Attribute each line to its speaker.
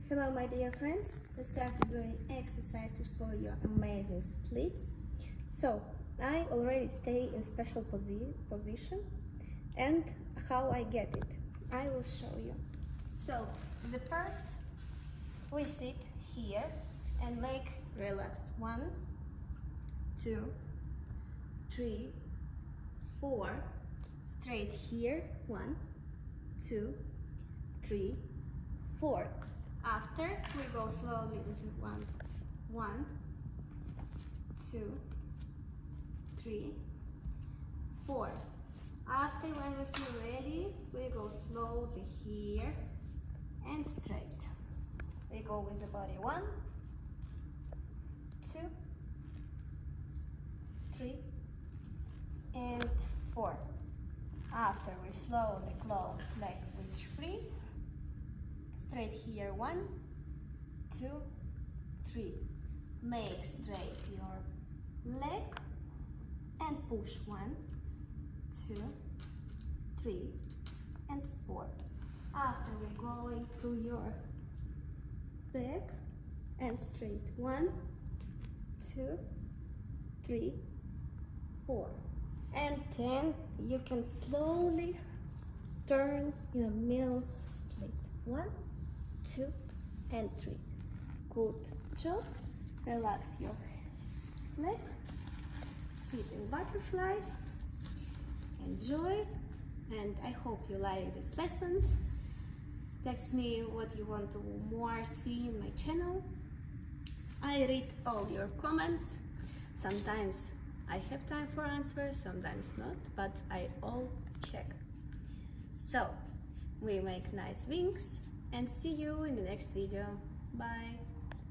Speaker 1: Hello my dear friends, let's start doing exercises for your amazing splits. So I already stay in special position, and how I get it I will show you. So the first, we sit here and make relax 1 2 3 4 straight here 1 2 3 4. After we go slowly with 1 2 3 4. After, when we feel ready, we go slowly here and straight. We go with the body 1 2 3 and 4. After, we slowly close leg reach free. Straight here 1 2 3. Make straight your leg and push 1 2 3 and 4. After, we're going to your back and straight 1 2 3 4. And then you can slowly turn in the middle split 1 2 and 3. Good job. Relax your neck, sit in butterfly, enjoy, and I hope you like these lessons. Text me what you want to more see in my channel. I read all your comments. Sometimes I have time for answers, sometimes not, but I all check. So we make nice wings and see you in the next video. Bye.